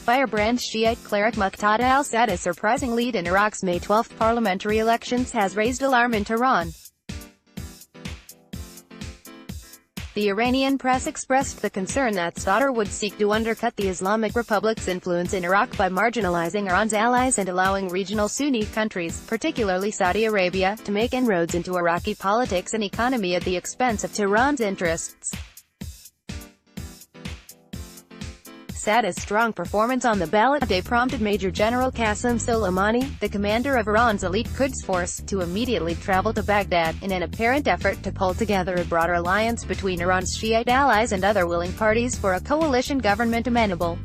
Firebrand Shiite cleric Muqtada al-Sadr's surprising lead in Iraq's May 12 parliamentary elections has raised alarm in Tehran. The Iranian press expressed the concern that Sadr would seek to undercut the Islamic Republic's influence in Iraq by marginalizing Iran's allies and allowing regional Sunni countries, particularly Saudi Arabia, to make inroads into Iraqi politics and economy at the expense of Tehran's interests. Sadr's strong performance on the ballot day prompted Major General Qassem So, the commander of Iran's elite Quds force, to immediately travel to Baghdad, in an apparent effort to pull together a broader alliance between Iran's Shiite allies and other willing parties for a coalition government amenable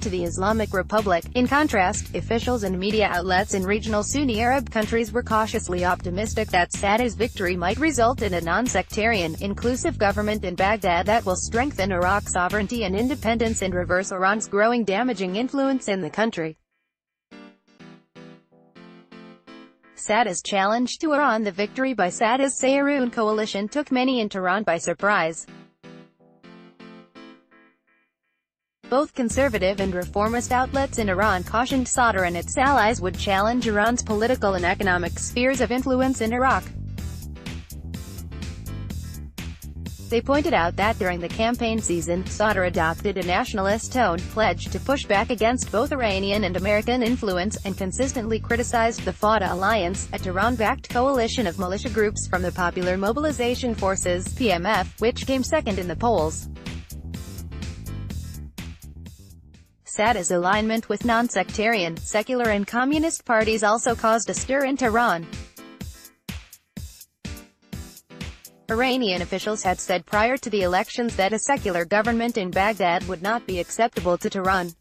to the Islamic Republic. In contrast, officials and media outlets in regional Sunni Arab countries were cautiously optimistic that Sadr's victory might result in a non-sectarian, inclusive government in Baghdad that will strengthen Iraq's sovereignty and independence and reverse Iran's growing damaging influence in the country. Sadr's challenge to Iran. The victory by Sadr's Sayroun coalition took many in Tehran by surprise. Both conservative and reformist outlets in Iran cautioned Sadr and its allies would challenge Iran's political and economic spheres of influence in Iraq. They pointed out that during the campaign season, Sadr adopted a nationalist tone, pledged to push back against both Iranian and American influence, and consistently criticized the Fatah alliance, a Tehran-backed coalition of militia groups from the Popular Mobilization Forces (PMF), which came second in the polls. Sadr's alignment with non-sectarian, secular and communist parties also caused a stir in Tehran. Iranian officials had said prior to the elections that a secular government in Baghdad would not be acceptable to Tehran.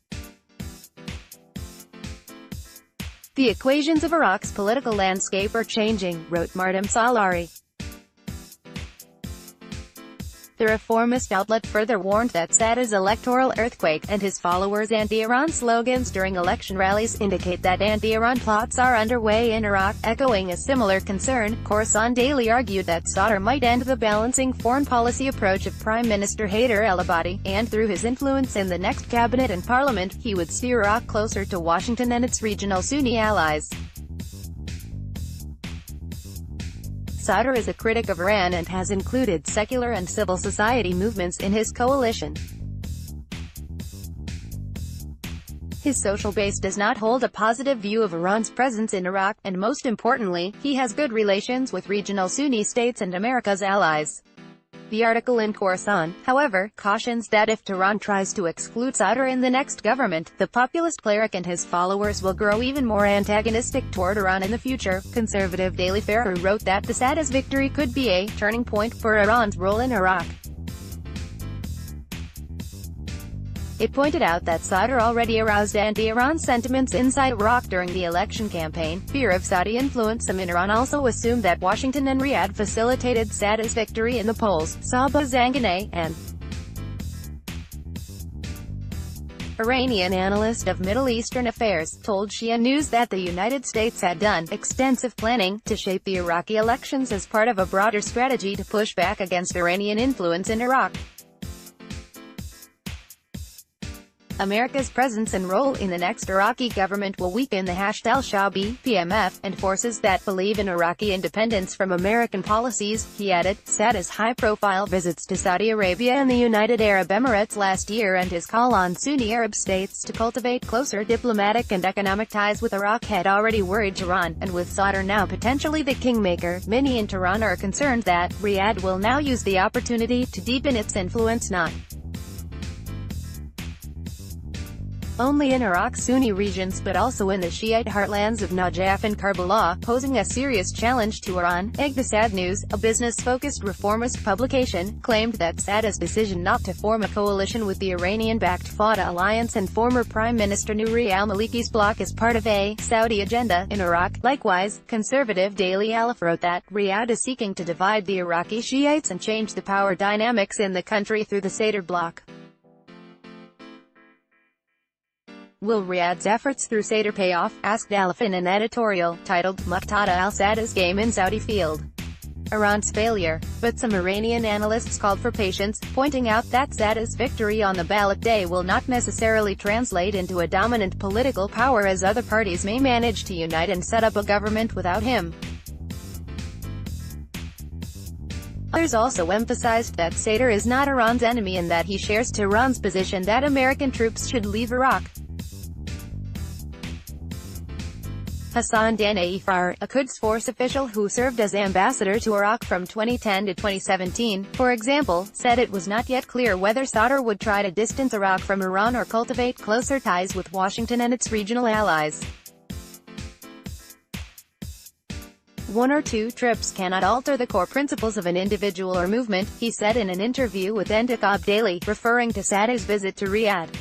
"The equations of Iraq's political landscape are changing," wrote Martem Salari. The reformist outlet further warned that Sadr's electoral earthquake, and his followers' anti-Iran slogans during election rallies, indicate that anti-Iran plots are underway in Iraq. Echoing a similar concern, Khorasan Daily argued that Sadr might end the balancing foreign policy approach of Prime Minister Haider al-Abadi, and through his influence in the next cabinet and parliament, he would steer Iraq closer to Washington and its regional Sunni allies. Sadr is a critic of Iran and has included secular and civil society movements in his coalition. His social base does not hold a positive view of Iran's presence in Iraq, and most importantly, he has good relations with regional Sunni states and America's allies. The article in Khorasan, however, cautions that if Tehran tries to exclude Sadr in the next government, the populist cleric and his followers will grow even more antagonistic toward Iran in the future. Conservative Daily Fair wrote that the Sadr's victory could be a turning point for Iran's role in Iraq. It pointed out that Sadr already aroused anti-Iran sentiments inside Iraq during the election campaign. Fear of Saudi influence. Some in Iran also assumed that Washington and Riyadh facilitated Sadr's victory in the polls. Sabah Zanganeh, an Iranian analyst of Middle Eastern affairs, told Shia News that the United States had done extensive planning to shape the Iraqi elections as part of a broader strategy to push back against Iranian influence in Iraq. America's presence and role in the next Iraqi government will weaken the al-Shabi, PMF, and forces that believe in Iraqi independence from American policies, he added. Sadr's high-profile visits to Saudi Arabia and the United Arab Emirates last year and his call on Sunni Arab states to cultivate closer diplomatic and economic ties with Iraq had already worried Tehran, and with Sadr now potentially the kingmaker, many in Tehran are concerned that Riyadh will now use the opportunity to deepen its influence not only in Iraq's Sunni regions but also in the Shiite heartlands of Najaf and Karbala, posing a serious challenge to Iran. Iqtisad News, a business-focused reformist publication, claimed that Sadr's decision not to form a coalition with the Iranian-backed Fatah alliance and former Prime Minister Nouri al-Maliki's bloc is part of a Saudi agenda in Iraq. Likewise, conservative Daily Aleph wrote that Riyadh is seeking to divide the Iraqi Shiites and change the power dynamics in the country through the Sadr bloc. Will Riyadh's efforts through Sadr pay off? Asked Aleph in an editorial titled Muqtada al-Sadr's Game in Saudi Field. Iran's failure, but some Iranian analysts called for patience, pointing out that Sadd's victory on the ballot day will not necessarily translate into a dominant political power, as other parties may manage to unite and set up a government without him. Others also emphasized that Sadr is not Iran's enemy and that he shares Tehran's position that American troops should leave Iraq. Hassan Danayfar, a Quds Force official who served as ambassador to Iraq from 2010 to 2017, for example, said it was not yet clear whether Sadr would try to distance Iraq from Iran or cultivate closer ties with Washington and its regional allies. One or two trips cannot alter the core principles of an individual or movement, he said in an interview with Undercut Daily, referring to Sadr's visit to Riyadh.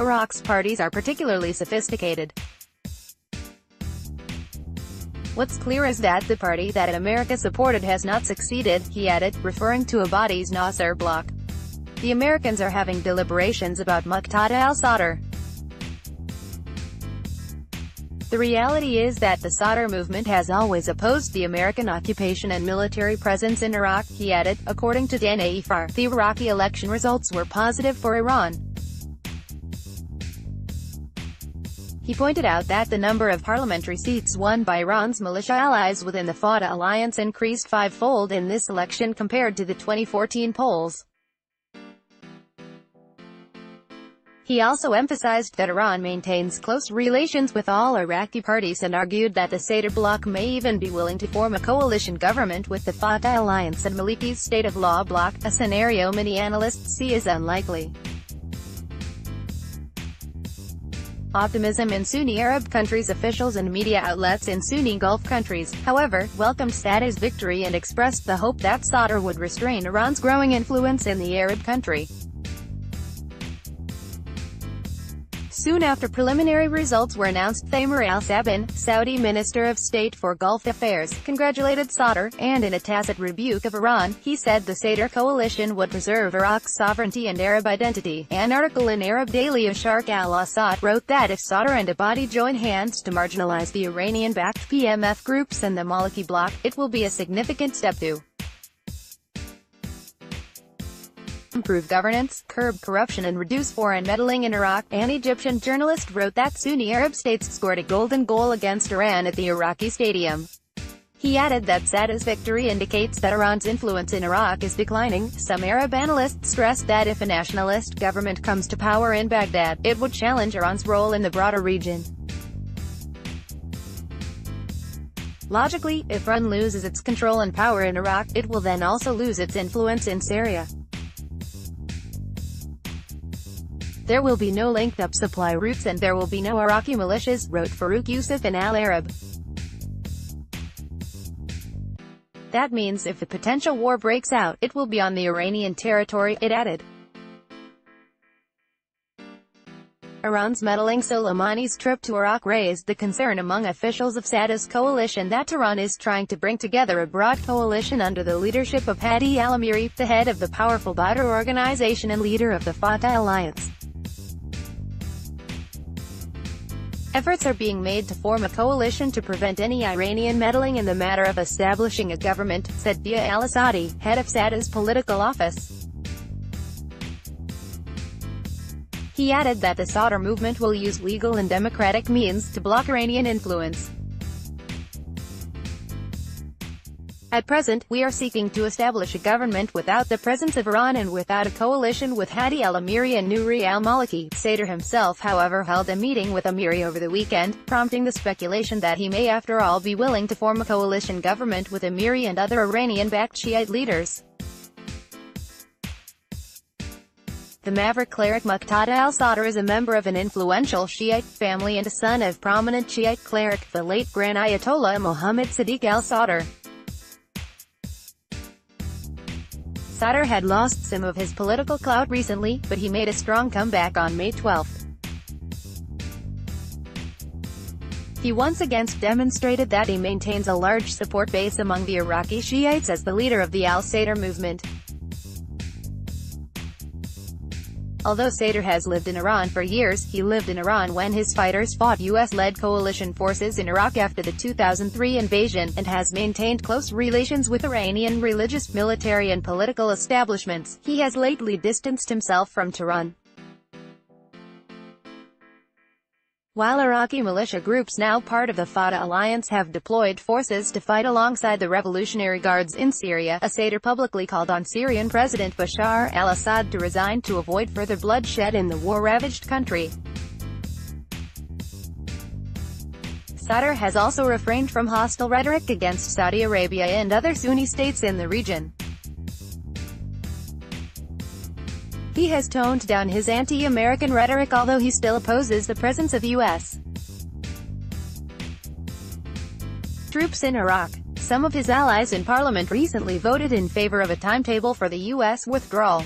Iraq's parties are particularly sophisticated. What's clear is that the party that America supported has not succeeded, he added, referring to Abadi's Nasser bloc. The Americans are having deliberations about Muqtada al-Sadr. The reality is that the Sadr movement has always opposed the American occupation and military presence in Iraq, he added. According to Danayfar, the Iraqi election results were positive for Iran. He pointed out that the number of parliamentary seats won by Iran's militia allies within the Fatah alliance increased fivefold in this election compared to the 2014 polls. He also emphasized that Iran maintains close relations with all Iraqi parties and argued that the Sadr bloc may even be willing to form a coalition government with the Fatah alliance and Maliki's state of law bloc, a scenario many analysts see as unlikely. Optimism in Sunni Arab countries. Officials and media outlets in Sunni Gulf countries, however, welcomed Sadd's victory and expressed the hope that Sadr would restrain Iran's growing influence in the Arab country. Soon after preliminary results were announced, Thamer al-Sabin, Saudi Minister of State for Gulf Affairs, congratulated Sadr, and in a tacit rebuke of Iran, he said the Sadr coalition would preserve Iraq's sovereignty and Arab identity. An article in Arab daily Sharq al-Awsat wrote that if Sadr and Abadi join hands to marginalize the Iranian-backed PMF groups and the Maliki bloc, it will be a significant step to improve governance, curb corruption and reduce foreign meddling in Iraq. An Egyptian journalist wrote that Sunni Arab states scored a golden goal against Iran at the Iraqi stadium. He added that Sadd's victory indicates that Iran's influence in Iraq is declining. Some Arab analysts stressed that if a nationalist government comes to power in Baghdad, it would challenge Iran's role in the broader region. Logically, if Iran loses its control and power in Iraq, it will then also lose its influence in Syria. There will be no linked-up supply routes and there will be no Iraqi militias, wrote Farouk Yusuf in Al-Arab. That means if a potential war breaks out, it will be on the Iranian territory, it added. Iran's meddling. Soleimani's trip to Iraq raised the concern among officials of Sadd's coalition that Tehran is trying to bring together a broad coalition under the leadership of Hadi al-Amiri, the head of the powerful Badr organization and leader of the Fatah alliance. Efforts are being made to form a coalition to prevent any Iranian meddling in the matter of establishing a government, said Dia al-Asadi, head of Sadd's political office. He added that the Sadr movement will use legal and democratic means to block Iranian influence. At present, we are seeking to establish a government without the presence of Iran and without a coalition with Hadi al-Amiri and Nouri al-Maliki. Sadr himself, however, held a meeting with Amiri over the weekend, prompting the speculation that he may after all be willing to form a coalition government with Amiri and other Iranian-backed Shiite leaders. The maverick cleric Muqtada al-Sadr is a member of an influential Shiite family and a son of prominent Shiite cleric, the late Grand Ayatollah Mohammad Sadiq al-Sadr. Sadr had lost some of his political clout recently, but he made a strong comeback on May 12. He once again demonstrated that he maintains a large support base among the Iraqi Shiites as the leader of the al-Sadr movement. Although Sadr has lived in Iran for years, he lived in Iran when his fighters fought US-led coalition forces in Iraq after the 2003 invasion, and has maintained close relations with Iranian religious, military and political establishments. He has lately distanced himself from Tehran. While Iraqi militia groups now part of the Fatah alliance have deployed forces to fight alongside the Revolutionary Guards in Syria, Sadr publicly called on Syrian President Bashar al-Assad to resign to avoid further bloodshed in the war-ravaged country. Sadr has also refrained from hostile rhetoric against Saudi Arabia and other Sunni states in the region. He has toned down his anti-American rhetoric, although he still opposes the presence of U.S. troops in Iraq. Some of his allies in parliament recently voted in favor of a timetable for the U.S. withdrawal,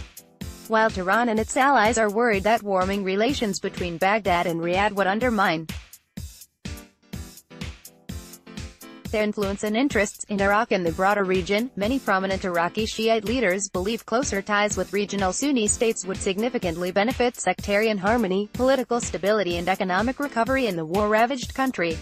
while Tehran and its allies are worried that warming relations between Baghdad and Riyadh would undermine their influence and interests in Iraq and the broader region. Many prominent Iraqi Shiite leaders believe closer ties with regional Sunni states would significantly benefit sectarian harmony, political stability and economic recovery in the war-ravaged country.